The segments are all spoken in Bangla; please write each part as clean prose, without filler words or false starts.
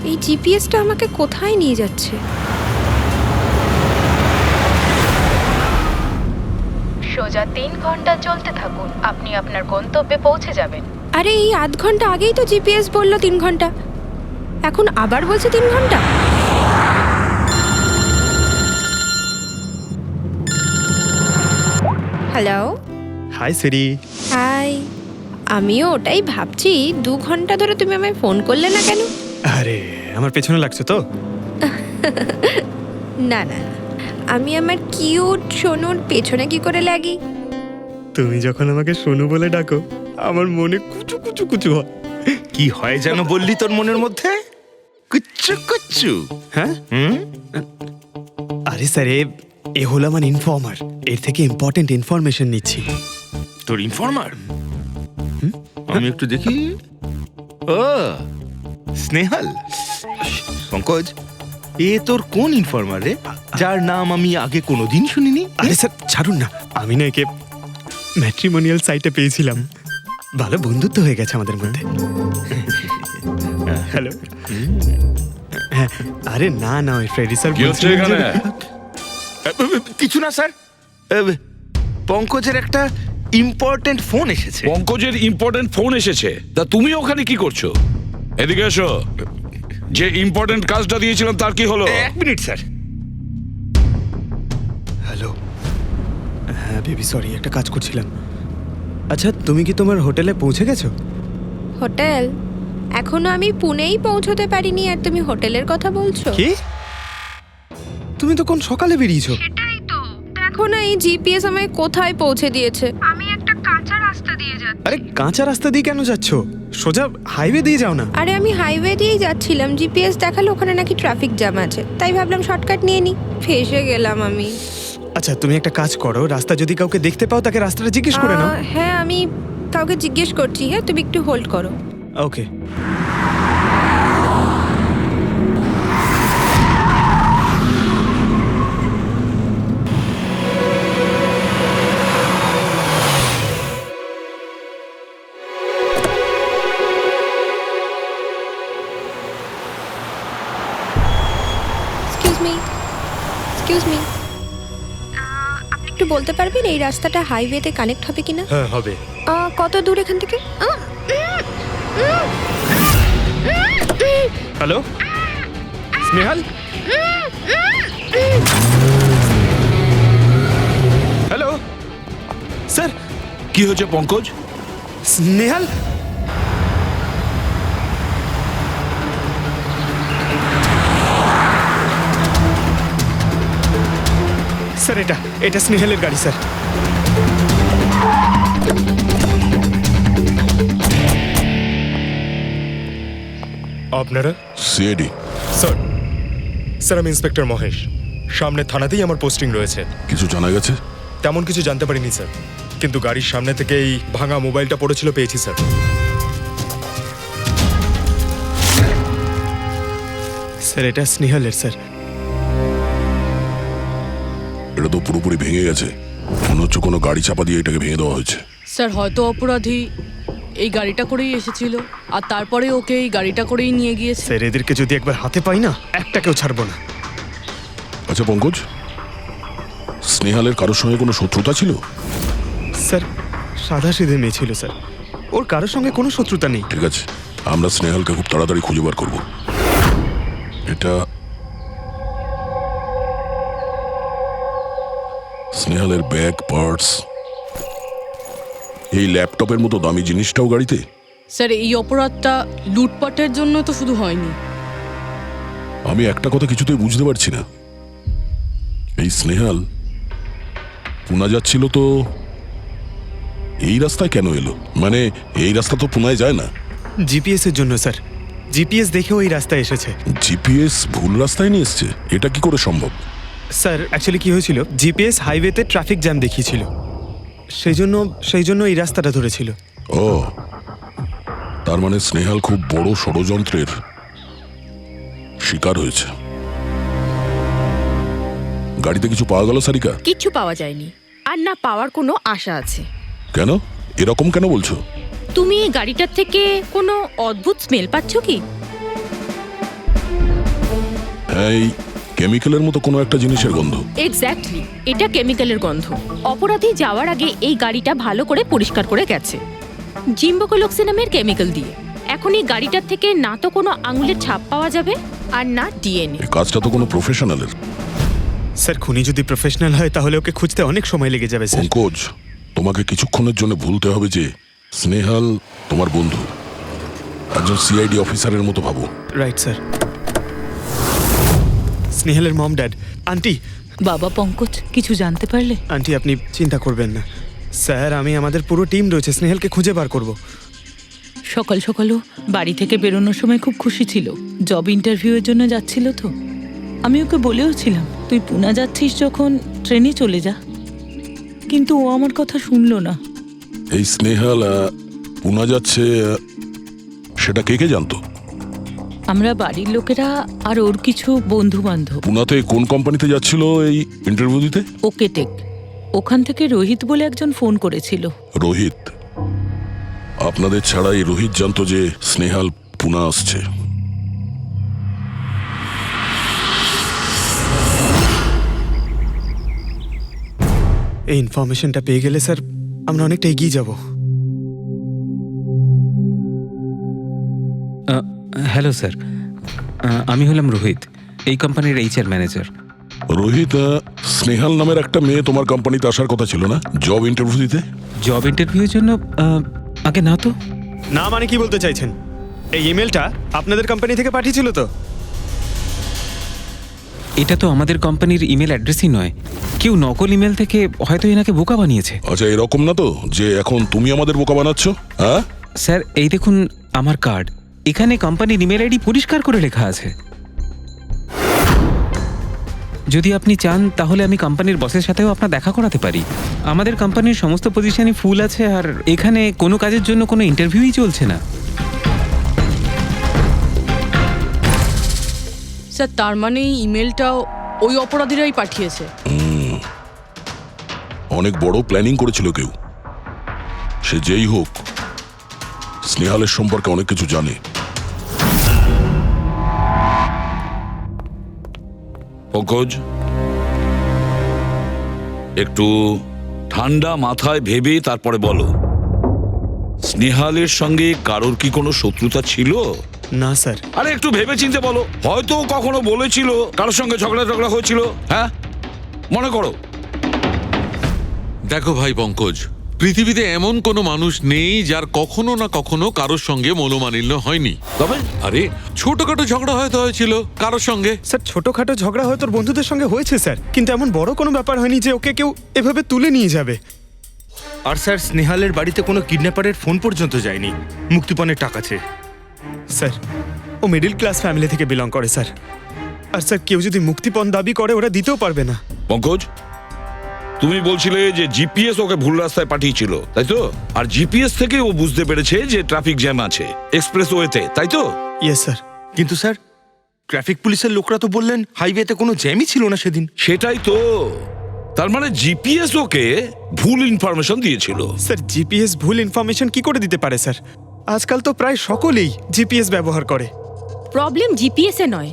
এই জিপিএসটা আমাকে কোথায় নিয়ে যাচ্ছে? সোজা 3 ঘন্টা চলতে থাকুন, আপনি আপনার গন্তব্যে পৌঁছে যাবেন। আরে এই আধ ঘন্টা আগেই তো জিপিএস বললো 3 ঘন্টা, এখন আবার বলছে 3 ঘন্টা। হ্যালো। হাই সিরি। হাই। আমিও ওটাই ভাবছি, 2 ঘন্টা ধরে তুমি আমায় ফোন করলে না কেন? আরে আমার পেছনে লাগছে তো। না না, আমি আমার কিউট সোনুর পেছনে কি করে লাগি? তুমি যখন আমাকে সোনু বলে ডাকো আমার মনে কুচু কুচু কুচু হয়। কি হয় যেন বললি তোর মনের মধ্যে? কুচ্চু কুচ্চু। হ্যাঁ আরে স্যার এ হলো আমার ইনফর্মার, এর থেকে ইম্পর্টেন্ট ইনফরমেশন নিচ্ছি। তোর ইনফর্মার? আমি একটু দেখি। ও স্নেহাল। পঙ্কজ, এ তোর কোন ইনফর্মার রে, যার নাম আমি আগে কোনোদিন শুনিনি? আরে স্যার ছাড়ুন না, আমি না একে ম্যাট্রিমোনিয়াল সাইটে পেয়েছিলাম, ভালো বন্ধুত্ব হয়ে গেছে আমাদের মধ্যে। হ্যালো। হ্যাঁ আরে না না ওই ফ্রেডি স্যার কিছু না স্যার, পঙ্কজের একটা ইম্পর্টেন্ট ফোন এসেছে। পঙ্কজের ইম্পর্টেন্ট ফোন এসেছে, তা তুমি ওখানে কি করছো? এদিকে এসো। যে ইম্পর্টেন্ট কাজটা দিয়েছিলাম তার কি হলো? 1 মিনিট স্যার। হ্যালো। হ্যাঁ বেবি সরি, একটা কাজ করছিলাম। আচ্ছা তুমি কি তোমার হোটেলে পৌঁছে গেছো? হোটেল? এখনো আমি পুনেই পৌঁছতে পারিনি আর তুমি হোটেলের কথা বলছো? কি? তুমি তো কোন সকালে বেরিয়েছো? সেটাই তো, দেখো না এই জিপিএস আমায় কোথায় পৌঁছে দিয়েছে। আমি একটা কাঁচা রাস্তা দিয়ে যাচ্ছি। আরে কাঁচা রাস্তা দিয়ে কেন যাচ্ছো? সোজা হাইওয়ে দিয়ে যাও না। আরে আমি হাইওয়ে দিয়েই যাচ্ছিলাম, জিপিএস দেখালো ওখানে নাকি ট্রাফিক জ্যাম আছে, তাই ভাবলাম শর্টকাট নিয়ে নি, ফেসে গেলাম আমি। আচ্ছা তুমি একটা কাজ করো, রাস্তা যদি কাউকে দেখতে পাও তাকে রাস্তাটা জিজ্ঞেস করে নাও। হ্যাঁ আমি কাউকে জিজ্ঞেস করছি, হ্যাঁ তুমি একটু হোল্ড করো। ওকে। এক্সকিউজ মি, আপনি একটু বলতে পারবেন এই রাস্তাটা হাইওয়েতে কানেক্ট হবে কিনা? হ্যাঁ হবে। কত দূর এখান থেকে? হ্যালো স্নেহাল। Hello sir. কি হয়েছে পঙ্কজ? স্নেহাল স্যার, এটা স্নেহালের গাড়ি স্যার। আপনারা? সিআইডি। স্যার আমি ইন্সপেক্টর মহেশ, সামনে থানাতেই আমার পোস্টিং রয়েছে। কিছু জানা গেছে? তেমন কিছু জানতে পারিনি স্যার, কিন্তু গাড়ির সামনে থেকে এই ভাঙা মোবাইলটা পড়েছিল, পেয়েছি স্যার। স্যার এটা স্নেহালের স্যার। এটা তো পুরোপুরি ভেঙে গেছে, মনে হচ্ছে কোনো গাড়ি চাপা দিয়ে এটাকে ভেঙে দেওয়া হয়েছে। স্যার হয়তো অপরাধী এই গাড়িটা করেই এসেছিল আর তারপরে ওকে এই গাড়িটা করেই নিয়ে গিয়েছে। স্যার এদেরকে যদি একবার হাতে পাই না, একটাকেও ছাড়বো না। আচ্ছা পঙ্কজ, স্নেহালের কারোর সঙ্গে কোনো শত্রুতা ছিল? স্যার সাদা সিধে মেয়ে ছিল স্যার, ওর কারোর সঙ্গে কোনো শত্রুতা নেই। ঠিক আছে, আমরা স্নেহালকে খুব তাড়াতাড়ি খুঁজে বার করবো। এটা স্নেহালের ব্যাগ, পার্টস, এই ল্যাপটপের মতো দামি জিনিসটাও গাড়িতে? স্যার এই অপরাধটা লুটপাটের জন্য তো শুধু হয়নি। আমি একটা কথা কিছুতেই বুঝতে পারছি না, এই স্নেহাল পুনা যাচ্ছিল তো এই রাস্তায় কেন এলো? মানে এই রাস্তা তো পুনায় যায় না। জিপিএস এর জন্য স্যার, জিপিএস দেখে ওই রাস্তায় এসেছে। জিপিএস ভুল রাস্তায় নিয়ে এসছে, এটা কি করে সম্ভব? স্যার অ্যাকচুয়ালি কি হয়েছিল, জিপিএস হাইওয়েতে ট্রাফিক জ্যাম দেখিয়েছিল, সেই জন্য এই রাস্তাটা ধরেছিল। ও, তার মানে স্নেহাল খুব বড় ষড়যন্ত্রের শিকার হয়েছে। গাড়িতে কিছু পাওয়া গেল সারিকা? কিচ্ছু পাওয়া যায়নি, আর না পাওয়ার কোনো আশা আছে। কেন এরকম কেন বলছো? তুমি এই গাড়িটার থেকে কোনো অদ্ভুত স্মেল পাচ্ছ কি? এই কেমিক্যালের মতো কোনো একটা জিনিসের গন্ধ। এক্স্যাক্টলি, এটা কেমিক্যালের গন্ধ। অপরাধী যাওয়ার আগে এই গাড়িটা ভালো করে পরিষ্কার করে গেছে জিম্বোকোলক্সি নামের কেমিক্যাল দিয়ে। এখন এই গাড়িটার থেকে না তো কোনো আঙুলের ছাপ পাওয়া যাবে আর না ডিএনএ। এই কাজটা তো কোনো প্রফেশনালের। স্যার খুনি যদি প্রফেশনাল হয় তাহলে ওকে খুঁজতে অনেক সময় লেগে যাবে স্যার। পঙ্কজ, তোমাকে কিছুক্ষণের জন্য ভুলতে হবে যে স্নেহাল তোমার বন্ধু, একজন সিআইডি অফিসারের মতো ভাবো। Right sir. স্নেহালের মম ড্যাড, আন্টি। বাবা পঙ্কজ, কিছু জানতে পারলে? আন্টি আপনি চিন্তা করবেন না স্যার, আমি আমাদের পুরো টিম রয়েছে, স্নেহালকে খুঁজে বার করব। সকাল সকালও বাড়ি থেকে বেরোনোর সময় খুব খুশি ছিল, জব ইন্টারভিউয়ের জন্য যাচ্ছিল তো। আমি ওকে বলেও ছিলাম তুই পুনা যাচ্ছিস যখন ট্রেনে চলে যা, কিন্তু ও আমার কথা শুনলো না। এই স্নেহাল পুনা যাচ্ছে, সেটা কে কে জানতো? আমরা বাড়ির লোকেরা আর ওর কিছু বন্ধু বান্ধব। পুনাতে কোন কোম্পানিতে যাচ্ছিল এই ইন্টারভিউ দিতে? Okay take. ওখান থেকে রোহিত বলে একজন ফোন করেছিল। রোহিত? আপনাদের ছাড়া এই রোহিত জানতো যে স্নেহাল পুনা আসছে? এই ইনফরমেশনটা পেয়ে গেলে স্যার আমরা অনেকটা এগিয়ে যাব। হ্যালো স্যার, আমি হলাম রোহিত, এই কোম্পানির এইচআর ম্যানেজার। রোহিত, স্নেহাল নামের একটা মেয়ে তোমার কোম্পানিতে আসার কথা ছিল না জব ইন্টারভিউ দিতে? জব ইন্টারভিউর জন্য? আগে না তো। না মানে কি বলতে চাইছেন? এই ইমেলটা আপনাদের কোম্পানি থেকে পাঠিয়েছিল তো? এটা তো আমাদের কোম্পানির ইমেল অ্যাড্রেসই নয়, কেউ নকল ইমেল থেকে হয়তো এনাকে বোকা বানিয়েছে। আচ্ছা, এরকম না তো যে এখন তুমি আমাদের বোকা বানাচ্ছ? হ্যাঁ স্যার, এই দেখুন আমার কার্ড, এখানে কোম্পানির ইমেল আইডি পরিষ্কার করে লেখা আছে। যদি আপনি চান তাহলে আমি কোম্পানির বসের সাথেও আপনার দেখা করাতে পারি। আমাদের কোম্পানির সমস্ত পজিশনই ফুল আছে, আর এখানে কোনো কাজের জন্য কোনো ইন্টারভিউই চলছে না। স্যার, তার মানে এই ইমেলটাও ওই অপরাধীরাই পাঠিয়েছে। অনেক বড় প্ল্যানিং করেছিল কেউ। সে যেই হোক, স্নেহালের সম্পর্কে অনেক কিছু জানে। পঙ্কজ, একটু ঠান্ডা মাথায় ভেবে তারপরে বলো, স্নেহালের সঙ্গে কারোর কি কোনো শত্রুতা ছিল? না স্যার। আরে একটু ভেবে চিন্তে বলো, হয়তো কখনো বলেছিল কারোর সঙ্গে ঝগড়া হয়েছিল। হ্যাঁ, মনে করো। দেখো ভাই পঙ্কজ, পৃথিবীতে এমন কোনো মানুষ নেই যার কখনো না কখনো কারোর সঙ্গে মনোমালিন্য হয়নি। তবে আরে ছোটখাটো ঝগড়া হয়তো হয়েছিল কারোর সঙ্গে। স্যার ছোটখাটো ঝগড়া হয়তো ওর বন্ধুদের সঙ্গে হয়েছে স্যার, কিন্তু এমন বড় কোনো ব্যাপার হয়নি যে ওকে কেউ এভাবে তুলে নিয়ে যাবে। আর স্যার, স্নেহালের বাড়িতে কোনো কিডন্যাপারের ফোন পর্যন্ত যায়নি মুক্তিপণের টাকা চেয়ে। স্যার ও মিডল ক্লাস ফ্যামিলি থেকে বিলং করে স্যার, আর স্যার কেউ যদি মুক্তিপণ দাবি করে ওরা দিতেও পারবে না। পঙ্কজ, তুমি বলছিলে যে জিপিএস ওকে ভুল রাস্তায় পাঠিয়েছিল, তাই তো? আর জিপিএস থেকে ও বুঝতে পেরেছে যে ট্রাফিক জ্যাম আছে এক্সপ্রেসওয়েতে, তাই তো? Yes sir. কিন্তু স্যার, ট্রাফিক পুলিশের লোকরা তো বললেন হাইওয়েতে কোনো জ্যামই ছিল না সেদিন। সেটাই তো, তার মানে জিপিএস ওকে ভুল ইনফরমেশন দিয়েছিল। স্যার জিপিএস ভুল ইনফরমেশন কি করে দিতে পারে স্যার? আজকাল তো প্রায় সকলেই জিপিএস ব্যবহার করে। প্রবলেম জিপিএসে নয়,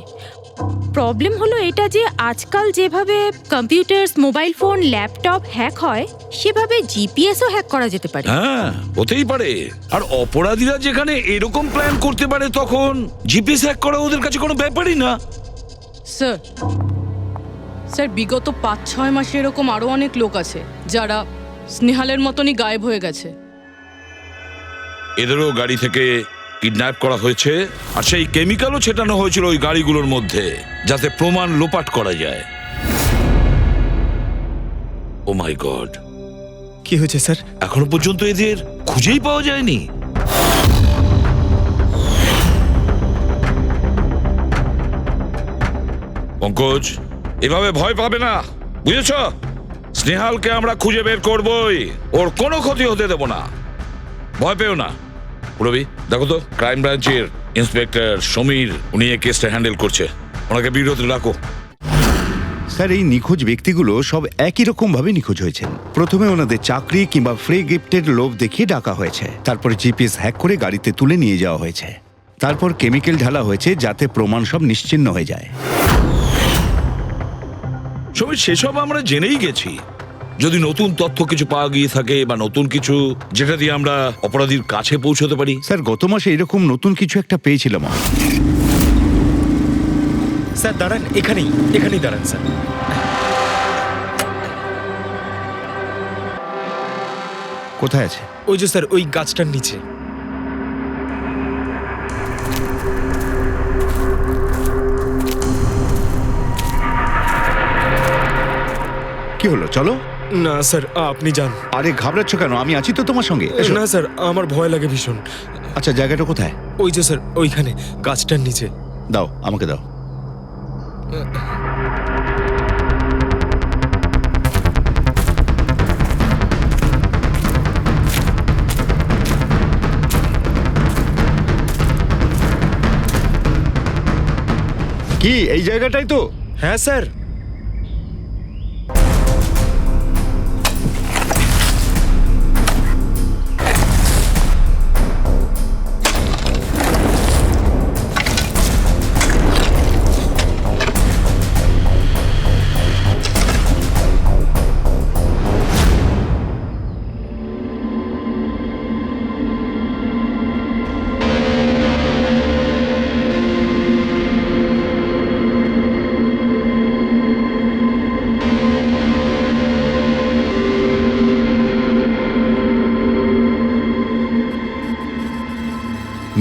প্রবলেম হলো এটা যে আজকাল যেভাবে computers, mobile phone, laptop hack হয়, সেভাবে জিপিএসও হ্যাক করা যেতে পারে। হ্যাঁ, হতেই পারে। আর অপরাধীরা যেখানে এরকম প্ল্যান করতে পারে, তখন জিপিএস হ্যাক করা ওদের কাছে কোনো ব্যাপারই না। স্যার, স্যার বিগত 5-6 মাসে এরকম আরো অনেক লোক আছে যারা স্নেহালের মতনই গায়েব হয়ে গেছে। এদেরও গাড়ি থেকে কিডন্যাপ করা হয়েছে, আর সেই কেমিক্যালও ছেটানো হয়েছিল ওই গাড়িগুলোর মধ্যে, যাতে প্রমাণ লোপাট করা যায়। ও মাই গড, কি হয়েছে স্যার? এখনো পর্যন্ত এদের খুঁজেই পাওয়া যায়নি। পঙ্কজ, এভাবে ভয় পাবে না, বুঝেছ? স্নেহালকে আমরা খুঁজে বের করবই, ওর কোনো ক্ষতি হতে দেব না, ভয় পেও না। রবি, দেখো তো ক্রাইম ব্রাঞ্চের ইন্সপেক্টর সমীর, উনি এই কেসটা হ্যান্ডেল করছে, ওনাকে বিরতি রাখো। স্যার, এই নিখোঁজ ব্যক্তিগুলো সব একই রকম ভাবে নিখোঁজ হয়েছেন। প্রথমে ওনাদের চাকরি কিংবা ফ্রি গিফটের লোভ দেখিয়ে ডাকা হয়েছে, তারপরে জিপিএস হ্যাক করে গাড়িতে তুলে নিয়ে যাওয়া হয়েছে, তারপর কেমিক্যাল ঢালা হয়েছে যাতে প্রমাণ সব নিশ্চিহ্ন হয়ে যায়। সমীর, সেসব আমরা জেনেই গেছি। যদি নতুন তথ্য কিছু পাওয়া গিয়ে থাকে বা নতুন কিছু যেটা দিয়ে আমরা অপরাধীর কাছে পৌঁছতে পারি। স্যার গত মাসে এরকম নতুন কিছু একটা পেয়েছিলাম। স্যার দাঁড়ান, এখানেই দাঁড়ান স্যার। কোথায় আছে? ওই যে স্যার, ওই গাছটার নিচে। কি হলো, চলো। না স্যার, আপনি যান। আরে ঘাবড়াচ্ছ কেন? আমি আছি তো তোমার সঙ্গে, এসো। না স্যার, আমার ভয় লাগে ভীষণ। আচ্ছা, জায়গাটা কোথায়? ওই যে স্যার, ওইখানে গাছটার নিচে। দাও, আমাকে দাও। কি এই জায়গাটাই তো? হ্যাঁ স্যার।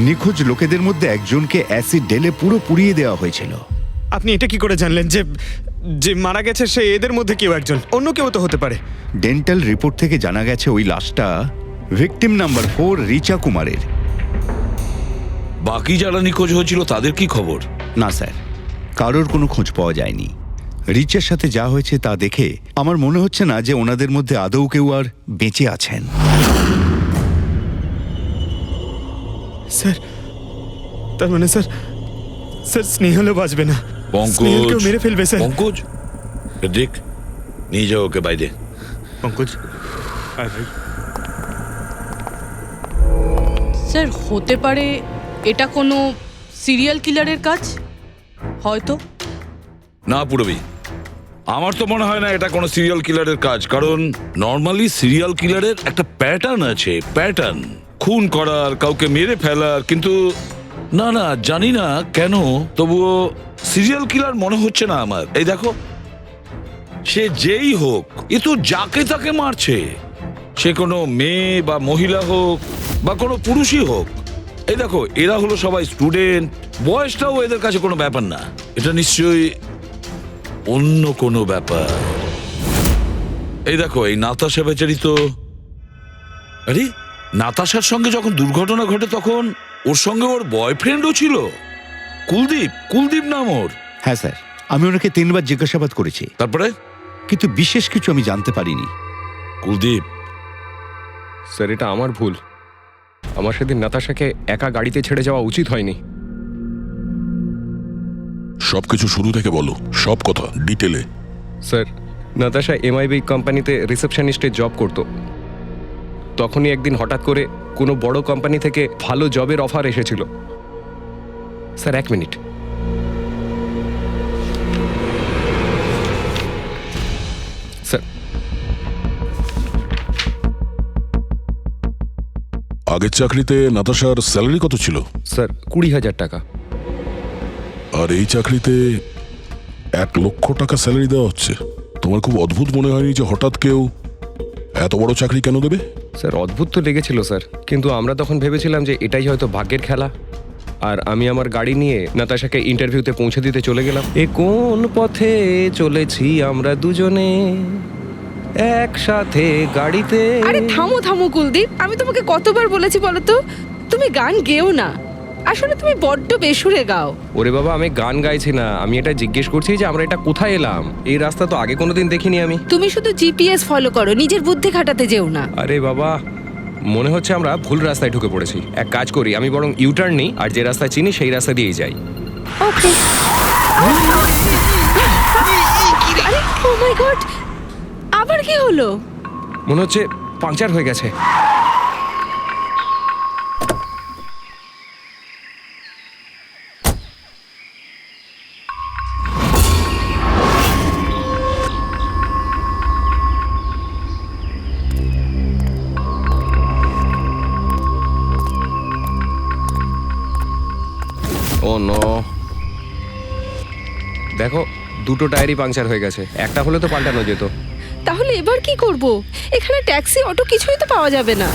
নিখোঁজ লোকেদের মধ্যে একজনকে অ্যাসিড ঢেলে পুরো পুড়িয়ে দেওয়া হয়েছিল। আপনি এটা কি করে জানলেন যে যে মারা গেছে সে এদের মধ্যে কেউ একজন? অন্য কেউ তো হতে পারে। ডেন্টাল রিপোর্ট থেকে জানা গেছে ওই লাশটা ভিকটিম নাম্বার 4 রিচা কুমারের। বাকি যারা নিখোঁজ হয়েছিল তাদের কি খবর? না স্যার, কারোর কোনো খোঁজ পাওয়া যায়নি। রিচার সাথে যা হয়েছে তা দেখে আমার মনে হচ্ছে না যে ওনাদের মধ্যে আদৌ কেউ আর বেঁচে আছেন। স্যার, তার মানে স্যার স্নেহালও বাঁচবে না। পঙ্কজ, স্নেহালকেও মেরে ফেলবে স্যার। পঙ্কজ, দেখ, নিয়ে যাও ওকে বাইরে। পঙ্কজ, আয় ভাই। স্যার, হতে পারে এটা কোনো সিরিয়াল কিলারের কাজ, হয়তো। না পুরবি, আমার তো মনে হয় না এটা কোনো সিরিয়াল কিলারের কাজ। কারণ নর্মালি সিরিয়াল কিলারের একটা প্যাটার্ন আছে, প্যাটার্ন খুন করার, কাউকে মেরে ফেলার। কিন্তু না না, জানি না কেন, তবুও সিরিয়াল কিলার মনে হচ্ছে না আমার। এই দেখো, সে যেই হোক, এ তো যাকে তাকে মারছে। সে কোনো মেয়ে বা মহিলা হোক বা কোনো পুরুষই হোক। এই দেখো, এরা হলো সবাই স্টুডেন্ট, বয়সটাও এদের কাছে কোনো ব্যাপার না। এটা নিশ্চয়ই অন্য কোনো ব্যাপার। এই দেখো, এই নাতাশা বেচারি তো, আরে নাতাশার সঙ্গে যখন দুর্ঘটনা ঘটে তখন ওর সঙ্গে ওর বয়ফ্রেন্ডও ছিল, কুলদীপ। কুলদীপ নাম ওর। হ্যাঁ স্যার, আমি ওনাকে 3 বার জিজ্ঞাসাবাদ করেছি, তারপরে কিন্তু বিশেষ কিছু আমি জানতে পারিনি। কুলদীপ, স্যার এটা আমার ভুল। আমার সেদিন নাতাশাকে একা গাড়িতে ছেড়ে যাওয়া উচিত হয়নি। সবকিছু শুরু থেকে বলো, সব কথা ডিটেলে। স্যার, নাতাশা MIB কোম্পানিতে রিসেপশনিস্টের জব করত। তখনই একদিন হঠাৎ করে কোনো বড় কোম্পানি থেকে ভালো জবের অফার এসেছিল। Sir 1 minute. স্যার, আগের চাকরিতে নাতাশার স্যালারি কত ছিল? স্যার 20,000 টাকা। আর এই চাকরিতে 1 লক্ষ টাকা স্যালারি দেওয়া হচ্ছে। তোমার খুব অদ্ভুত মনে হয়নি যে হঠাৎ কেউ এত বড় চাকরি কেন দেবে? স্যার অদ্ভুত তো লেগেছিল স্যার, কিন্তু আমরা তখন ভেবেছিলাম যে এটাই হয়তো ভাগ্যের খেলা। আর আমি আমার গাড়ি নিয়ে নাতাশাকে ইন্টারভিউতে পৌঁছে দিতে চলে গেলাম। এ কোন পথে চলেছি আমরা দুজনে একসাথে গাড়িতে। আরে থামো থামো কুলদীপ, আমি তোমাকে কতবার বলেছি বলো তো, তুমি গান গেও না। আসলে তুমি বড্ড বেসুরে গাও। ওরে বাবা, আমি গান গাইছি না, আমি এটা জিজ্ঞেস করছি যে আমরা এটা কোথায় এলাম। এই রাস্তা তো আগে কোনোদিন দেখিনি আমি। তুমি শুধু জিপিএস ফলো করো, নিজের বুদ্ধি খাটাতে যেও না। আরে বাবা, মনে হচ্ছে আমরা ভুল রাস্তায় ঢুকে পড়েছি। এক কাজ করি, আমি বরং ইউটার্ন নিই, আর যে রাস্তা চিনি সেই রাস্তা দিয়েই যাই। ওকে। আরে ও মাই গড, আবার কি হলো? মনে হচ্ছে পাংচার হয়ে গেছে। দেখো দুটো টায়ারই পাংচার হয়ে গেছে, একটা হলে তো পাল্টানো যেত। তাহলে এবার কি করব? এখানে ট্যাক্সি অটো কিছুই তো পাওয়া যাবে না।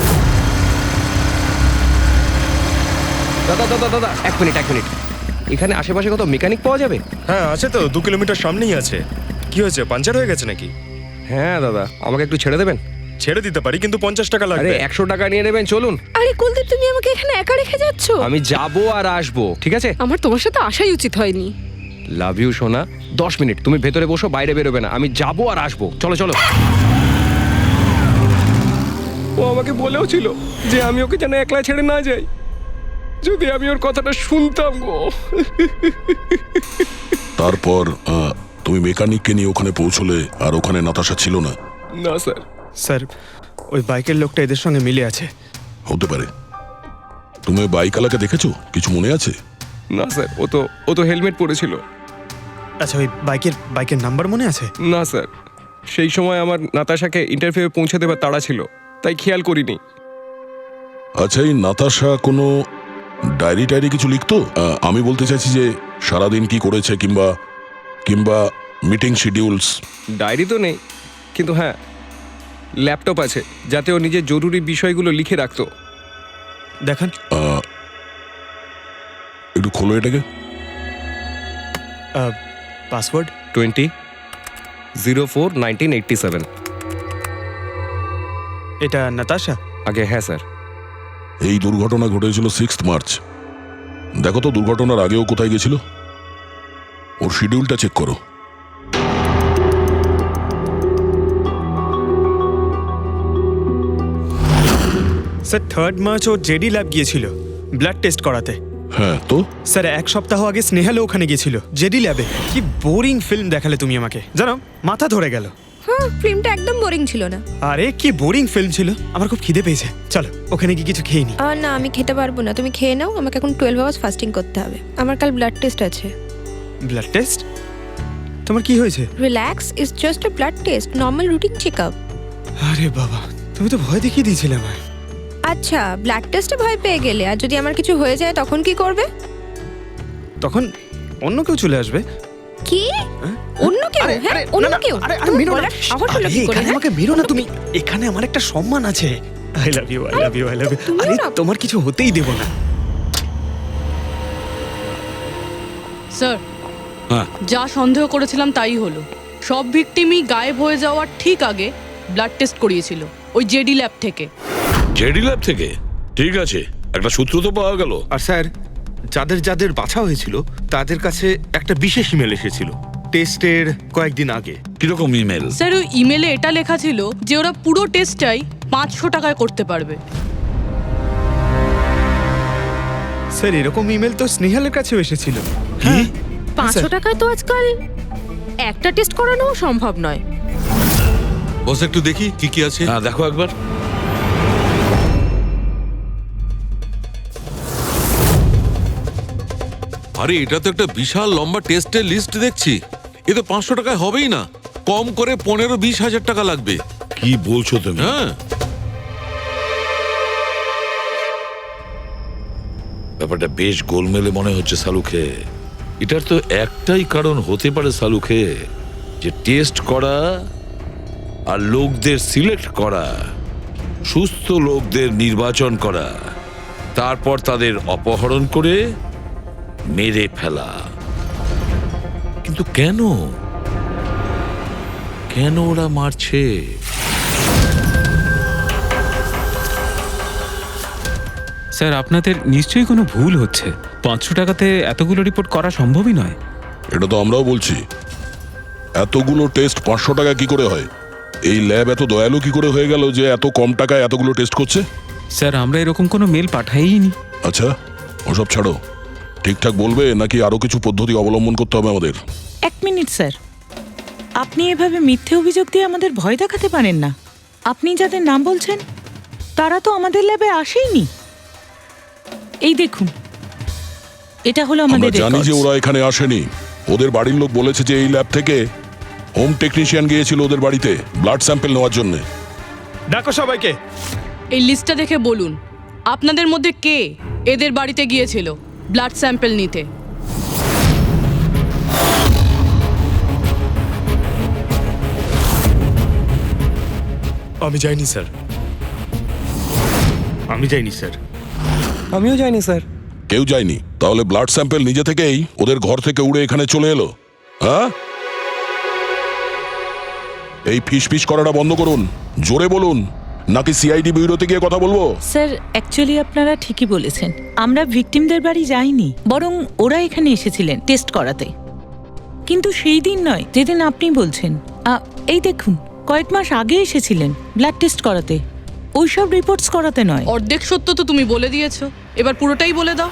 দাদা দাদা দাদা এক মিনিট। এখানে আশেপাশে কত মেকানিক পাওয়া যাবে? হ্যাঁ আছে তো, 2 কিলোমিটার সামনেই আছে। কি হয়েছে, পাঞ্চার হয়ে গেছে নাকি? হ্যাঁ দাদা, আমাকে একটু ছেড়ে দেবেন? ছেড়ে দিতে পারি, কিন্তু 50 টাকা আরে লাগবে। 100 টাকা নিয়ে নেবেন, চলুন। আরে কুলদীপ, তুমি আমাকে এখানে একা রেখে যাচ্ছ? আমি যাবো আর আসবো, ঠিক আছে? আমার তোমার সাথে আসাই উচিত হয়নি। লাভ ইউ সোনা। 10 মিনিট তুমি ভেতরে বসো, বাইরে বেরোবে না। আমি যাবো আর আসবো, চলো চলো। ও আমাকে বলেও ছিল যে আমি ওকে যেন একলা ছেড়ে না যাই। যদি আমি ওর কথাটা শুনতাম গো। তারপর তুমি মেকানিককে নিয়ে ওখানে পৌঁছলে, আর ওখানে নাতাশা ছিল না? না স্যার। স্যার, ওই বাইকের লোকটা এদের সঙ্গে মিলে আছে। হতে পারে। তুমি বাইকওয়ালাকে দেখেছো? কিছু মনে আছে? না স্যার, ও তো হেলমেট পরেছিল। আচ্ছা, ওই বাইকের নাম্বার মনে আছে? না স্যার, সেই সময় আমার নাতাশাকে ইন্টারভিউ পৌঁছে দেবার তাড়া ছিল, তাই খেয়াল করিনি। আচ্ছা, এই নাতাশা কোনো ডায়েরি কিছু লিখতো? আমি বলতে চাইছি যে সারাদিন কি করেছে, কিংবা মিটিং শিডিউলস। ডায়েরি তো নেই, কিন্তু হ্যাঁ ল্যাপটপ আছে, যাতে ও নিজের জরুরি বিষয়গুলো লিখে রাখতো। দেখান। একটু খোলো এটাকে। পাসওয়ার্ড 20/04/1987। এটা নাতাশা? আগে হ্যাঁ স্যার। এই দুর্ঘটনা ঘটেছিল 6 মার্চ। দেখো তো দুর্ঘটনার আগেও কোথায় গেছিল। ওর শিডিউলটা চেক করো। স্যার 3 মার্চ ও জেডি ল্যাব গিয়েছিল ব্লাড টেস্ট করাতে। হ্যাঁ তো? স্যার 1 সপ্তাহ আগে স্নেহালও ওখানে গিয়েছিল জেডি ল্যাবে। কি বোরিং ফিল্ম দেখালে তুমি আমাকে, জানো মাথা ধরে গেল। হ্যাঁ, ফিল্মটা একদম বোরিং ছিল না। আরে কি বোরিং ফিল্ম ছিল। আমার খুব খিদে পেয়েছে, চলো ওখানে গিয়ে কিছু খেয়ে নি। না, আমি খেতে পারবো না, তুমি খেয়ে নাও। আমাকে এখন 12 আওয়ার্স ফাস্টিং করতে হবে। আমার কাল ব্লাড টেস্ট আছে। Blood test? তোমার কি হয়েছে? Relax, it's just a blood test, normal routine checkup. আরে বাবা, তুমি তো ভয় দেখিয়ে দিয়েছিলে আমায়। আচ্ছা, ব্লাড টেস্টে ভয় পেয়ে গেলে, আর যদি আমার কিছু হয়ে যায় তখন কি করবে? তখন অন্য কেউ চলে আসবে। কি? অন্য কেউ? হ্যাঁ, অন্য কেউ? আরে মেরো না, আবার হলো কি করে? আমাকে মেরো না তুমি। এখানে আমার একটা সম্মান আছে। I love you, I love you, I love you. আরে তোমার কিছু হতেই দেব না। স্যার, হ্যাঁ যা সন্দেহ করেছিলাম তাই হলো। সব ভিকটিমই গায়েব হয়ে যাওয়ার ঠিক আগে ব্লাড টেস্ট করিয়েছিল ওই জেডি ল্যাব থেকে। জেডি ল্যাব থেকে? ঠিক আছে, একটা সূত্র তো পাওয়া গেল। আর স্যার, যাদের বাছা হয়েছিল তাদের কাছে একটা বিশেষ ইমেল এসেছিল টেস্টের কয়েকদিন আগে। কিরকম ইমেল? স্যার, ওই ইমেলে এটা লেখা ছিল যে ওরা পুরো টেস্টটাই 500 টাকায় করতে পারবে। স্যার, এরকম ইমেল তো স্নেহালের কাছেও এসেছিল। কি? 500 টাকায় তো আজকাল একটা টেস্ট করানোও সম্ভব নয়। বস একটু দেখি কি কি আছে। হ্যাঁ দেখো একবার। আরে এটা তো একটা বিশাল লম্বা টেস্টের লিস্ট দেখছি। এ তো 500 টাকায় হবেই না, কম করে 15-20 হাজার টাকা লাগবে। কি বলছো তুমি? হ্যাঁ, ব্যাপারটা বেশ গোলমেলে মনে হচ্ছে সালুখে। এটার তো একটাই কারণ হতে পারে সালুখে, যে টেস্ট করা আর লোকদের সিলেক্ট করা, সুস্থ লোকদের নির্বাচন করা, তারপর তাদের অপহরণ করে মেরে ফেলা। কিন্তু কেন ওরা মারছে? স্যার, আপনাদের নিশ্চয়ই কোনো ভুল হচ্ছে। 500 টাকাতে এতগুলো রিপোর্ট করা সম্ভবই নয়। এটা তো আমরাও বলছি। এতগুলো টেস্ট 500 টাকা কি করে হয়? এই ল্যাব এত দয়ালু কি করে হয়ে গেল যে এত কম টাকায় এতগুলো টেস্ট করছে? স্যার, আমরা এরকম কোনো মেল পাঠাইনি। আচ্ছা, ওসব ছাড়ো। ঠিকঠাক বলবে নাকি আরো কিছু পদ্ধতি অবলম্বন করতে হবে আমাদের? 1 মিনিট স্যার, আপনি এভাবে মিথ্যে অভিযোগ দিয়ে আমাদের ভয় দেখাতে পারেন না। আপনি যাদের নাম বলছেন তারা তো আমাদের ল্যাবে আসেইনি। এই দেখুন, এটা হলো আমাদের আমরা জানি যে ওরা এখানে আসেনি। ওদের বাড়ির লোক বলেছে যে এই ল্যাব থেকে হোম টেকনিশিয়ান গিয়েছিল ওদের বাড়িতে ব্লাড স্যাম্পল নেওয়ার জন্য। ডাকো সবাইকে। এই লিস্টটা দেখে বলুন আপনাদের মধ্যে কে এদের বাড়িতে গিয়েছিল ব্লাড স্যাম্পল নিতে। আমি যাইনি স্যার। আমি যাইনি স্যার। আমিও যাইনি স্যার। কেউ যায়নি? তাহলে ব্লাড স্যাম্পল নিজে থেকেই ওদের ঘর থেকে উড়ে এখানে চলে এলো? হ্যাঁ, এই ফিস করাটা বন্ধ করুন, জোরে বলুন, নাকি সিআইডি ব্যুরোতে গিয়ে কথা বলবো? স্যার অ্যাকচুয়ালি আপনারা ঠিকই বলেছেন, আমরা ভিকটিমদের বাড়ি যাইনি, বরং ওরা এখানে এসেছিলেন টেস্ট করাতে। কিন্তু সেই দিন নয় যেদিন আপনি বলছেন। এই দেখুন, কয়েক মাস আগে এসেছিলেন ব্লাড টেস্ট করাতে, ওইসব রিপোর্টস করাতে নয়। অর্ধেক সত্য তো তুমি বলে দিয়েছো, এবার পুরোটাই বলে দাও।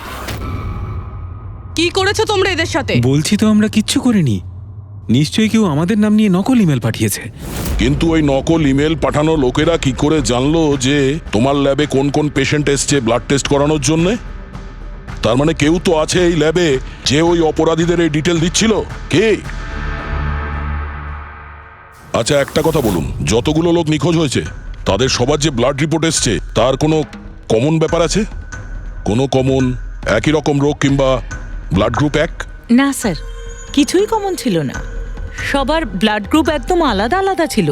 কি করেছো তোমরা এদের সাথে? বলছি তো আমরা কিচ্ছু করিনি। নিশ্চয়ই কেউ আমাদের নাম নিয়ে নকল ইমেল পাঠিয়েছে। কিন্তু ওই নকল ইমেল পাঠানো লোকেরা কি করে জানলো যে তোমার ল্যাবে কোন কোন পেশেন্ট এসছে ব্লাড টেস্ট করানোর জন্য? তার মানে কেউ তো আছে এই ল্যাবে যে ওই অপরাধীদের এই ডিটেল দিচ্ছিল। কে? আচ্ছা একটা কথা বলুন, যতগুলো লোক নিখোঁজ হয়েছে তাদের সবার যে ব্লাড রিপোর্ট এসছে তার কোনো কমন ব্যাপার আছে? কোনো কমন একই রকম রোগ কিংবা ব্লাড গ্রুপ এক? না স্যার, কিছুই কমন ছিল না। সবার ব্লাড গ্রুপ একদম আলাদা আলাদা ছিল,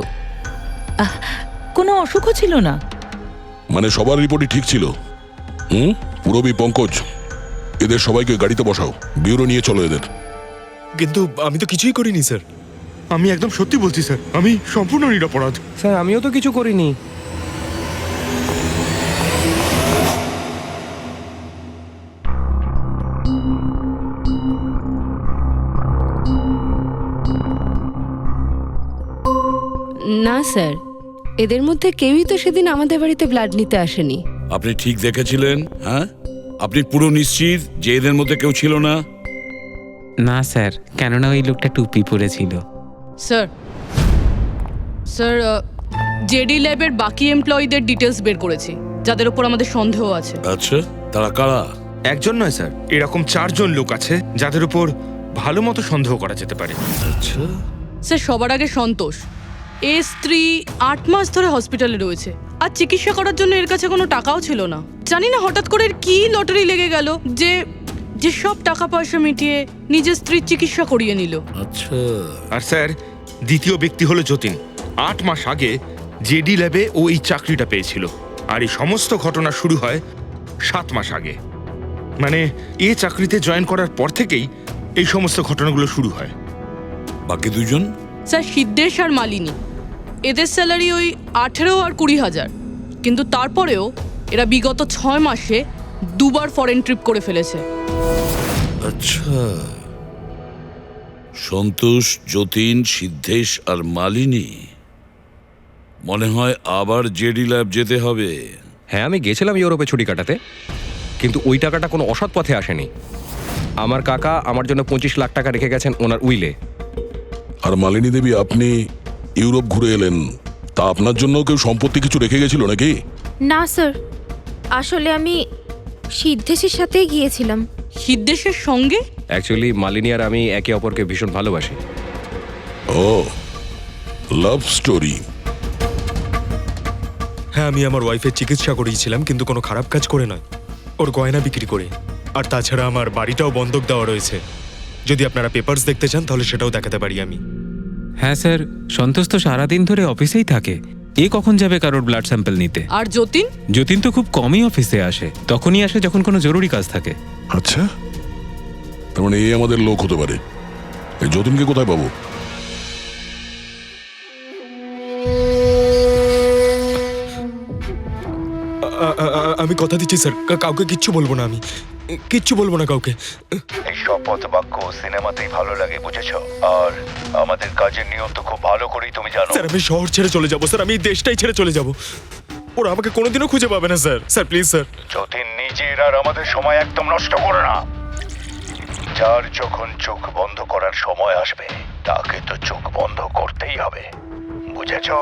কোনো অসুখও ছিল না। মানে সবার রিপোর্টই ঠিক ছিল? পুরবী, পঙ্কজ, এদের সবাইকে গাড়িতে বসাও, ব্যুরো নিয়ে চলো এদের। কিন্তু আমি তো কিছুই করিনি স্যার। আমি একদম সত্যি বলছি স্যার, আমি সম্পূর্ণ নিরপরাধ। স্যার আমিও তো কিছু করিনি। না স্যার, এদের মধ্যে কেউই তো সেদিন আমাদের বাড়িতে ব্লাড নিতে আসেনি। আপনি ঠিক দেখেছিলেন? হ্যাঁ, আপনি পুরো নিশ্চিত যে এদের মধ্যে কেউ ছিল না? না স্যার, কেননা ওই লোকটা টুপি পরেছিল। স্যার স্যার জেডি ল্যাবের বাকি এমপ্লয়ীদের ডিটেলস বের করেছি, যাদের উপর আমাদের সন্দেহ আছে। আচ্ছা, তারা কারা? একজন নয় স্যার, এরকম 4 জন লোক আছে যাদের উপর ভালো মতো সন্দেহ করা যেতে পারে। আচ্ছা স্যার সবার আগে সন্তোষ, এর স্ত্রী 8 মাস ধরে হসপিটালে রয়েছে, আর চিকিৎসা করার জন্য এর কাছে কোনো টাকাও ছিল না। জানি না হঠাৎ করে এর কি লটারি লেগে গেল যে যে সব টাকা পয়সা মিটিয়ে নিজের স্ত্রীর চিকিৎসা করিয়ে নিল। আচ্ছা। আর স্যার দ্বিতীয় ব্যক্তি হলো যতীন। 8 মাস আগে জেডি ল্যাবে ও এই চাকরিটা পেয়েছিল, আর এই সমস্ত ঘটনা শুরু হয় 7 মাস আগে। মানে এ চাকরিতে জয়েন করার পর থেকেই এই সমস্ত ঘটনাগুলো শুরু হয়। বাকি দুজন? স্যার সিদ্ধেশ আর মালিনী, এদের স্যালারি ওই 18 আর 20,000, কিন্তু তারপরেও এরা বিগত 6 মাসে 2বার ফরেন ট্রিপ করে ফেলেছে। আচ্ছা, সন্তোষ, যতীন, সিদ্ধেশ আর মালিনী। মনে হয় আবার জেডি ল্যাব যেতে হবে। হ্যাঁ, আমি গেছিলাম ইউরোপে ছুটি কাটাতে, কিন্তু ওই টাকাটা কোনো অসৎ পথে আসেনি। আমার কাকা আমার জন্য 25 লাখ টাকা রেখে গেছেন ওনার উইলে। আর মালিনী দেবী, আপনি ইউরোপ ঘুরে এলেন, তা আপনার জন্য কেউ সম্পত্তি কিছু রেখে গেছিল নাকি? না স্যার, আসলে আমি সিদ্ধেশের সাথেই গিয়েছিলাম। সিদ্ধেশের সঙ্গে? অ্যাকচুয়ালি মালিনী আর আমি একে অপরকে ভীষণ ভালোবাসি। ও, লাভ স্টোরি। হ্যাঁ, আমি আমার ওয়াইফের চিকিৎসা করিয়েছিলাম, কিন্তু কোনো খারাপ কাজ করে নয়, ওর গয়না বিক্রি করে। আর তাছাড়া আমার বাড়িটাও বন্ধক দেওয়া রয়েছে। যদি আপনারা পেপারস দেখতে চান তাহলে সেটাও দেখাতে পারি আমি। হ্যাঁ স্যার, সন্তোষ তো সারাদিন ধরে অফিসেই থাকে, এ কখন যাবে কারোর ব্লাড স্যাম্পল নিতে? আর যতীন? যতীন তো খুব কমই অফিসে আসে, তখনই আসে যখন কোনো জরুরি কাজ থাকে। আচ্ছা, তার মানে এই আমাদের লোক হতে পারে। এই যতীনকে কোথায় পাবো? আমি কথা দিচ্ছি স্যার, কাউকে কিচ্ছু বলবো না, আমি কিচ্ছু বলবো না কাউকে। এই শপথ বাক্য সিনেমাতেই ভালো লাগে, বুঝেছো? আর আমাদের কাজের নিয়ম তো খুব ভালো করেই তুমি জানো। স্যার আমি শহর ছেড়ে চলে যাবো স্যার, আমি এই দেশটাই ছেড়ে চলে যাবো। ওরা আমাকে কোনোদিনও খুঁজে পাবে না sir. Sir please sir. Jatin, নিজের আর আমাদের সময় একদম নষ্ট করো না। যার যখন চোখ বন্ধ করার সময় আসবে তাকে তো চোখ বন্ধ করতেই হবে, বুঝেছো?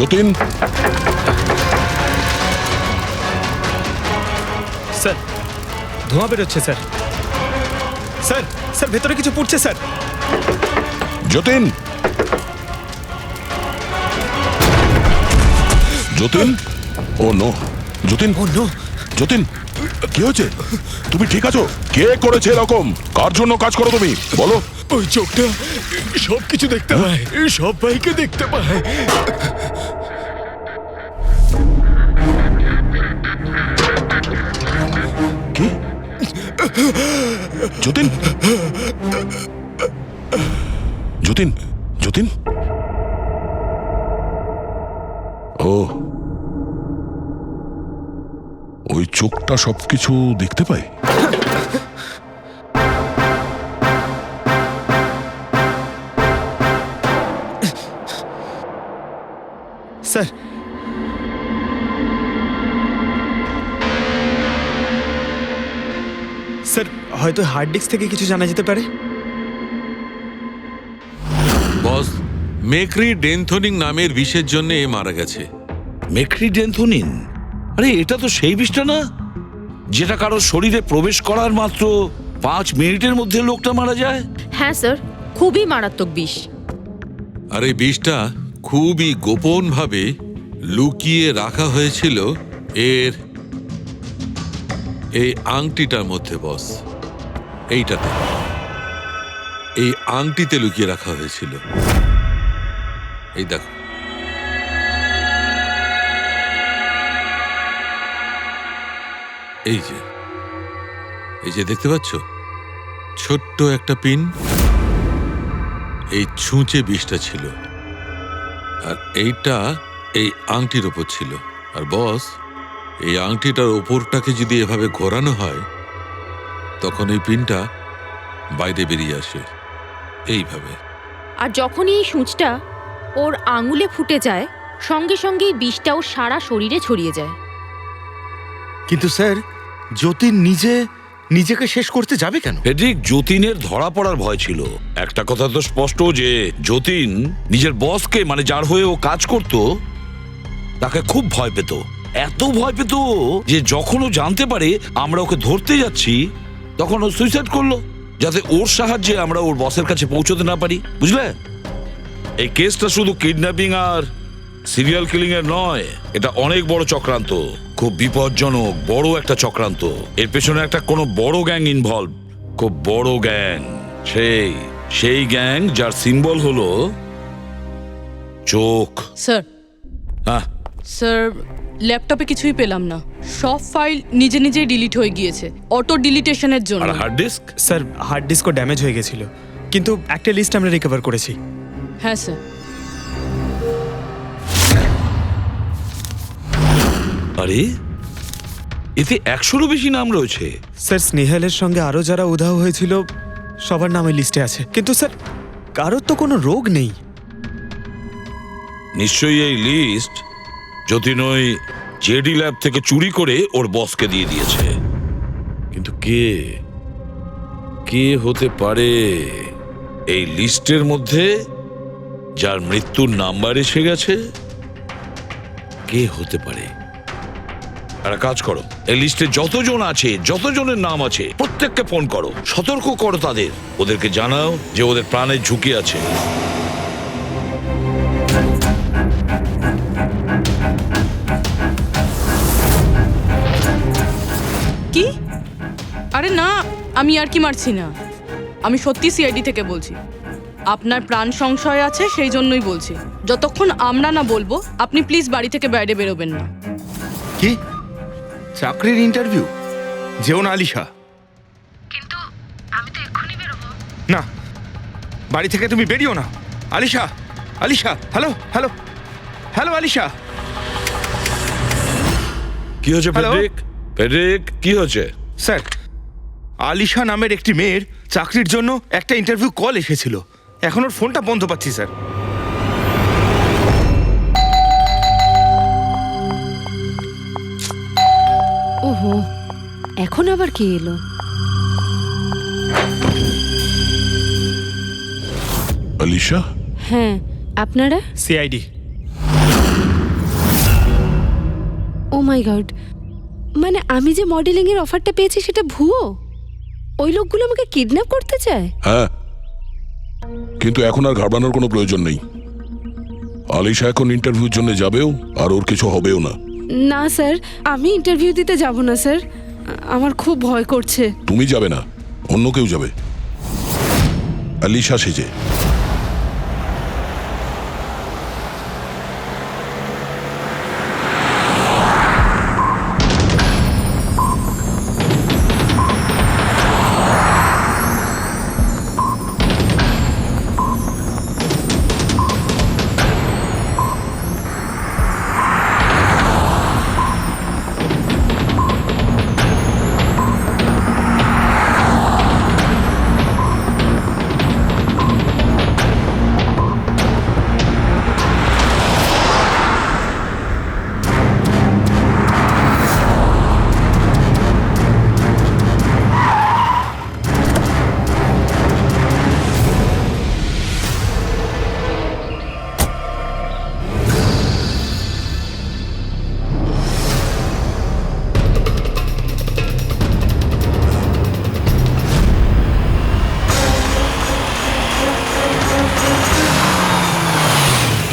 যতীন, স্যার ধোঁয়া বেরোচ্ছে স্যার। স্যার স্যার ভেতরে কিছু পড়ছে স্যার। যতীন, যতীন, ও নো, যতীন, ও নো, যতীন, কি হয়েছে? তুমি ঠিক আছো? কে করেছে এরকম? কার জন্য কাজ করো তুমি বলো? ওই চোখটা সব কিছু দেখতে পায়, সব ভাইকে দেখতে পায়। কি? যতীন, যতীন, যতীন, ও ওই চোখটা সবকিছু দেখতে পায়। স্যার স্যার হয়তো হার্ড ডিস্ক থেকে কিছু জানা যেতে পারে। বস, মেক্রি ডেনথোনিং নামের বিষের জন্য এ মারা গেছে। মেক্রি ডেনথোনিন? আরে এটা তো সেই বিষটা না যেটা কারো শরীরে প্রবেশ করার মাত্র 5 মিনিটের মধ্যে লোকটা মারা যায়? হ্যাঁ স্যার, খুবই মারাত্মক বিষ। আর এই বিষটা খুবই গোপনভাবে লুকিয়ে রাখা হয়েছিল এর এই আংটিটার মধ্যে বস। এইটাতে, এই আংটিতে লুকিয়ে রাখা হয়েছিল। এই দেখো, এই যে দেখতে পাচ্ছ ছোট্ট একটা পিন, এই ছুঁচে বিষটা ছিল, আর এইটা এই আংটির ওপর ছিল। আর বস, এই আংটিটার ওপরটাকে যদি এভাবে ঘোরানো হয় তখন এই পিনটা বাইরে বেরিয়ে আসে এইভাবে। আর যখনই এই সূঁচটা ওর আঙুলে ফুটে যায়, সঙ্গে সঙ্গে বিষটাও সারা শরীরে ছড়িয়ে যায়। কিন্তু স্যার, যতীন নিজেকে শেষ করতে যাবে কেন? ফেডরিক, যতীনের ধরা পড়ার ভয় ছিল। একটা কথা তো স্পষ্ট যে যতীন নিজের বসকে, মানে যার হয়ে ও কাজ করত, তাকে খুব ভয় পেত। এত ভয় পেত যে যখন ও জানতে পারে আমরা ওকে ধরতে যাচ্ছি, তখন ও সুইসাইড করলো, যাতে ওর সাহায্যে আমরা ওর বসের কাছে পৌঁছতে না পারি। বুঝলে, এই কেসটা শুধু কিডন্যাপিং আর সিরিয়াল কিলিং এর নয়, এটা অনেক বড় চক্রান্ত, খুব বিপজ্জনক বড় একটা চক্রান্ত। এর পেছনে একটা কোনো বড় গ্যাং ইনভলভ, খুব বড় গ্যাং। সেই গ্যাং যার সিম্বল হলো চোখ। স্যার, হ্যাঁ স্যার, ল্যাপটপে কিছুই পেলাম না। সব ফাইল নিজে নিজেই ডিলিট হয়ে গিয়েছে অটো ডিলিটেশনের জন্য। আর হার্ড ডিস্ক? স্যার হার্ড ডিস্কও ড্যামেজ হয়ে গেছিল, কিন্তু একটা লিস্ট আমরা রিকভার করেছি। হ্যাঁ স্যার। আরে এতে 100-রও বেশি নাম রয়েছে। স্যার স্নেহালের সঙ্গে আরো যারা উধাও হয়েছিল সবার নাম ওই লিস্টে আছে, কিন্তু স্যার কারোর তো কোনো রোগ নেই। নিশ্চয়ই এই লিস্ট যতীন ওই জেডি ল্যাব থেকে চুরি করে ওর বসকে দিয়ে দিয়েছে। কিন্তু কে হতে পারে এই লিস্টের মধ্যে যার মৃত্যুর নাম্বার এসে গেছে? কে হতে পারে? একটা কাজ করো, এই লিস্টে যতজন আছে, যতজনের নাম আছে, প্রত্যেককে ফোন করো, সতর্ক করো তাদের, ওদেরকে জানাও যে ওদের প্রাণের ঝুঁকি আছে। কি? আরে না, আমি আর কি মারছি না। আমি সত্যি সিআইডি থেকে বলছি। আপনার প্রাণ সংশয় আছে, সেই জন্যই বলছি। যতক্ষণ আমরা না বলবো, আপনি প্লিজ বাড়ি থেকে বাইরে বেরোবেন না। কি চাকরির ইন্টারভিউ? যেও না আলিশা। কিন্তু আমি তো এক্ষুনি বেরোবো। না, বাড়ি থেকে তুমি বেরিও না। Alisha, Alisha, hello hello hello Alisha. কি হয়েছে ফেডরিক? ফেডরিক, কি হয়েছে? স্যার, আলিশা নামের একটি মেয়ের চাকরির জন্য একটা ইন্টারভিউ কল এসেছিল। এখন ওর ফোনটা বন্ধ পাচ্ছি স্যার। ওহো, এখন আবার কে এলো? আলিশা, হ্যাঁ, আপনারা? সিআইডি। ও মাই গড, মানে আমি যে মডেলিং এর অফারটা পেয়েছি সেটা ভুয়ো? ওই লোকগুলো আমাকে কিডন্যাপ করতে চায়? হ্যাঁ, কিন্তু এখন আর ঘাবড়ানোর কোনো প্রয়োজন নেই। আলিশা এখন ইন্টারভিউর জন্য যাবেও, আর ওর কিছু হবেও না। না স্যার, আমি ইন্টারভিউ দিতে যাব না স্যার, আমার খুব ভয় করছে। তুমি যাবে না, অন্য কেউ যাবে, আলিশা সেজে।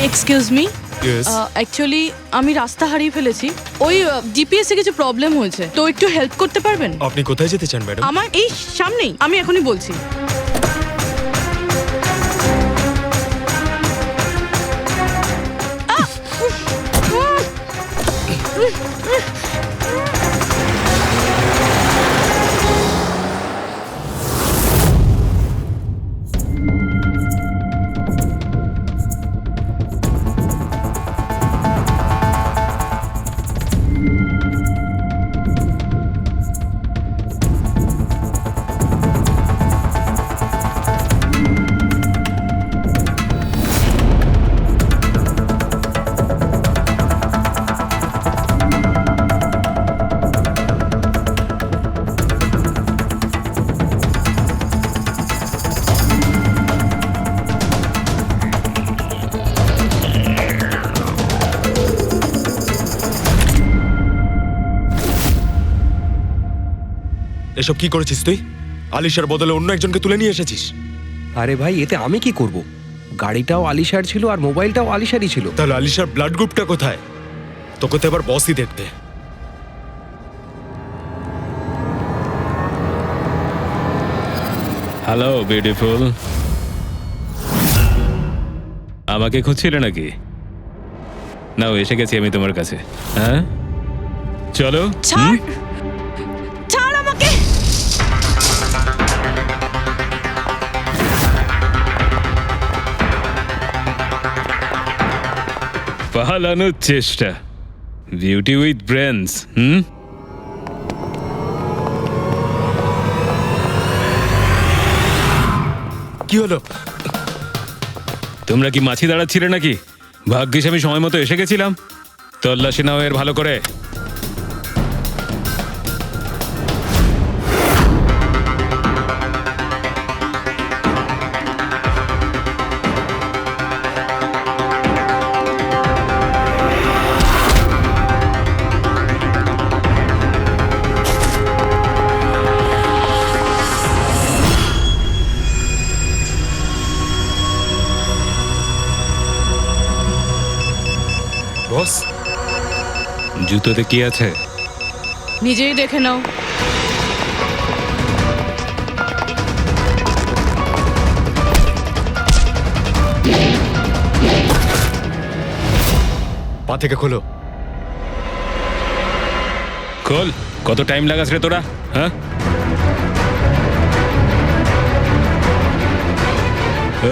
এক্সকিউজ মি, অ্যাকচুয়ালি আমি রাস্তা হারিয়ে ফেলেছি। ওই জিপিএস এ কিছু প্রবলেম হয়েছে, তো একটু হেল্প করতে পারবেন? আপনি কোথায় যেতে চান ম্যাডাম? আমার এই সামনেই, আমি এখনই বলছি। এসব কি করেছিস তুই? আলিশার বদলে অন্য একজনকে তুলে নিয়ে এসেছিস। আরে ভাই, এতে আমি কি করব? গাড়িটাও আলিশার ছিল আর মোবাইলটাও আলিশারই ছিল। তাহলে আলিশার ব্লাড গ্রুপটা কোথায়? তোকে তো এবার বসই দেখবে। হ্যালো বিউটিফুল, আমাকে খুঁজছিলে নাকি? নাও, এসে গেছি আমি তোমার কাছে। হ্যাঁ, চলো। ছাড়, ছাড় আমাকে। পালানোর চেষ্টা, বিউটি উইথ ব্রেনস। কি হলো? তোমরা কি মাছি দাঁড়াচ্ছিলে নাকি? ভাগ্যিস আমি সময় মতো এসে গেছিলাম। তল্লাশি নাও এর ভালো করে। বস, জুতোতে কি আছে? নিজেই দেখে নাও। পা থেকে খোলো। খোল। কত টাইম লাগাস রে তোরা? হ্যাঁ,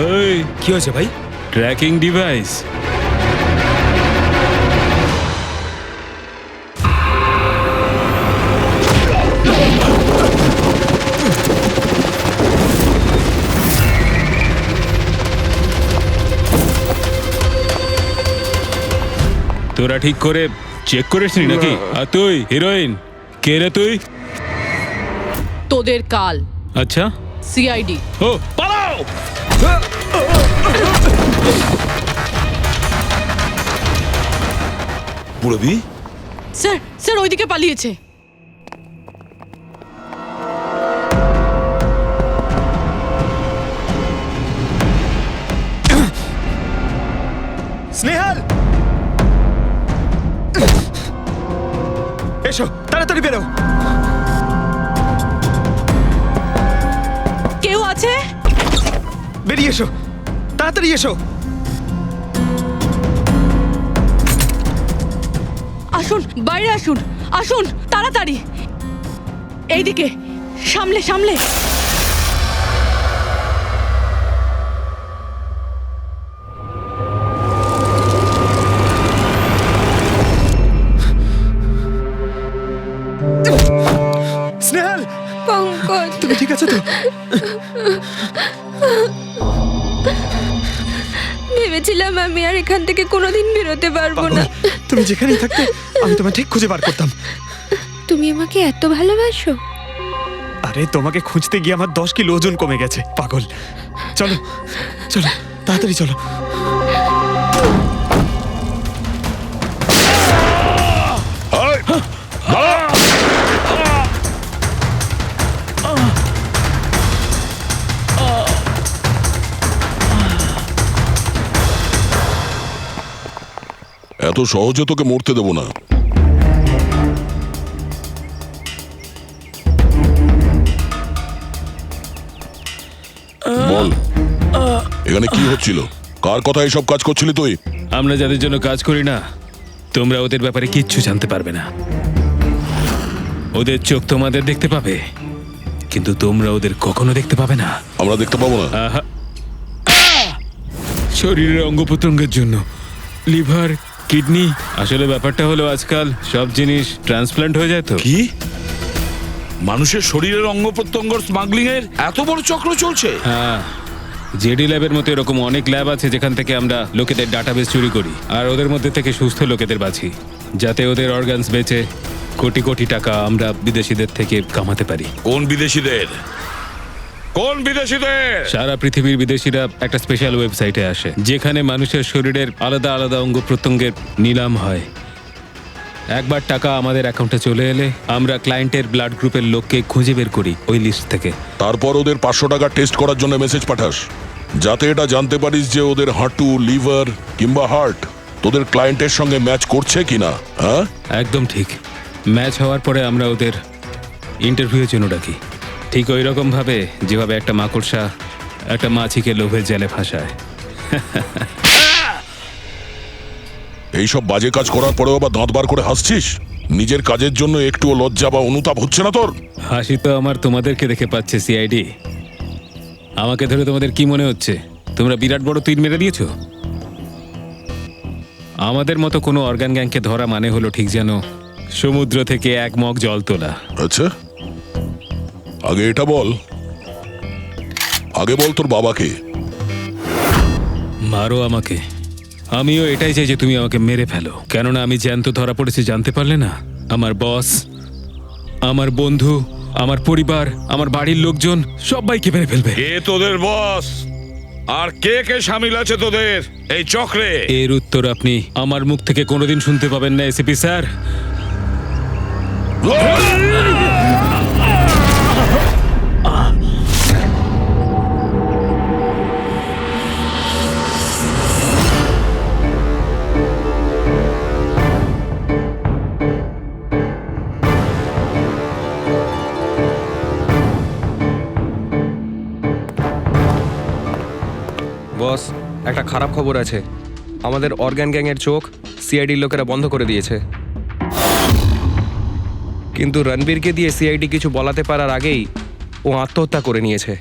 এই কি হয়েছে ভাই? Tracking device. তোরা ঠিক করে চেক করিসনি নাকি? আর তুই হিরোইন, কে রে তুই? তোদের কাল। আচ্ছা, সিআইডি। ও পালাও। পুরবি, স্যার স্যার ওইদিকে পালিয়েছে। স্নেহাল, এসো তাড়াতাড়ি বেরো। কেউ আছে? বেরিয়ে এসো, তাড়াতাড়ি এসো। আসুন, বাইরে আসুন, আসুন তাড়াতাড়ি। এইদিকে, সামলে সামলে। স্নেহাল, পঙ্কজ, তুমি ঠিক আছো তো? ভেবেছিলাম আমি আর এখান থেকে কোনোদিন বেরোতে পারবো না। তুমি যেখানেই থাকতে আমি তোমায় ঠিক খুঁজে বার করতাম। তুমি আমাকে এত ভালোবাসো? আরে তোমাকে খুঁজতে গিয়ে আমার 10 কিলো ওজন কমে গেছে, পাগল। চলো চলো, তাড়াতাড়ি চলো। এত সহজে তোকে মরতে দেবো না। বল, এখানে কি হচ্ছিল? কার কথা এসব কাজ করছিলি তুই? আমরা যাদের জন্য কাজ করি না, তোমরা ওদের ব্যাপারে কিচ্ছু জানতে পারবে না। ওদের চোখ তোমাদের দেখতে পাবে, কিন্তু তোমরা ওদের কখনো দেখতে পাবে না। আমরা দেখতে পাবো না? শরীরের অঙ্গ প্রত্যঙ্গের জন্য, লিভার, কিডনি। আসলে ব্যাপারটা হলো আজকাল সব জিনিস ট্রান্সপ্লান্ট হয়ে যায়। তো কি মানুষের শরীরের অঙ্গ প্রত্যঙ্গ স্মাগলিং এর এত বড় চক্র চলছে? হ্যাঁ, জেডি ল্যাবের মতো এরকম অনেক ল্যাব আছে যেখান থেকে আমরা লোকেদের ডাটাবেস চুরি করি আর ওদের মধ্যে থেকে সুস্থ লোকেদের বাছি, যাতে ওদের অর্গানস বেচে কোটি কোটি টাকা আমরা বিদেশিদের থেকে কামাতে পারি। কোন বিদেশিদের? কোন বিদেশিদের? সারা পৃথিবীর বিদেশিরা একটা স্পেশাল ওয়েবসাইটে আসে যেখানে মানুষের শরীরের আলাদা আলাদা অঙ্গ প্রত্যঙ্গের নিলাম হয়। একবার টাকা আমাদের অ্যাকাউন্টে চলে এলে আমরা ক্লায়েন্টের ব্লাড গ্রুপের লোককে খুঁজে বের করি ওই লিস্ট থেকে। তারপর ওদের 500 টাকা টেস্ট করার জন্য মেসেজ পাঠাস, যাতে এটা জানতে পারিস যে ওদের হাঁটু, লিভার কিংবা হার্ট তোদের ক্লায়েন্টের সঙ্গে ম্যাচ করছে কিনা। হ্যাঁ, একদম ঠিক। ম্যাচ হওয়ার পরে আমরা ওদের ইন্টারভিউয়ের জন্য ডাকি, ঠিক ওই রকম ভাবে যেভাবে একটা মাকড়সা একটা মাছিকে লোভের জালে ফাঁসায়। এইসব বাজে কাজ করার পরেও আবার দাঁত বার করে হাসছিস? নিজের কাজের জন্য একটুও লজ্জা বা অনুতাপ হচ্ছে না তোর? হাসি তো আমার তোমাদেরকে দেখে পাচ্ছে সিআইডি। আমাকে ধরে তোমাদের কি মনে হচ্ছে তোমরা বিরাট বড় তীর মেরে দিয়েছো? আমাদের মতো কোনো অর্গান গ্যাংকে ধরা মানে হলো ঠিক যেন সমুদ্র থেকে এক মগ জল তোলা। আচ্ছা, আগে এটা বল, আগে বল তোর বাবাকে। মারো আমাকে, আমিও এটাই চাই যে তুমি আমাকে মেরে ফেলো, কেননা আমি জ্যান্ত ধরা পড়েছি জানতে পারলে না? আমার বস, আমার বন্ধু, আমার পরিবার, আমার বাড়ির লোকজন সবাইকে মেরে ফেলবে। কে তোদের বস আর কে কে শামিল আছে তোদের এই চক্রে? এর উত্তর আপনি আমার মুখ থেকে কোনোদিন শুনতে পাবেন না এসিপি স্যার। বস, একটা খারাপ খবর আছে। আমাদের অর্গান গ্যাংয়ের চোখ সিআইডির লোকেরা বন্ধ করে দিয়েছে। কিন্তু রণবীরকে দিয়ে সিআইডি কিছু বলাতে পারার আগেই ও আত্মহত্যা করে নিয়েছে।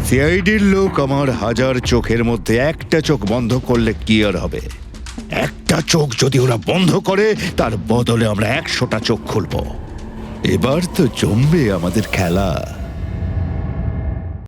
সিআইডির লোক আমার 1000 চোখের মধ্যে একটা চোখ বন্ধ করলে কি আর হবে? একটা চোখ যদি ওরা বন্ধ করে তার বদলে আমরা 100টা চোখ খুলবো। এবার তো জমবে আমাদের খেলা।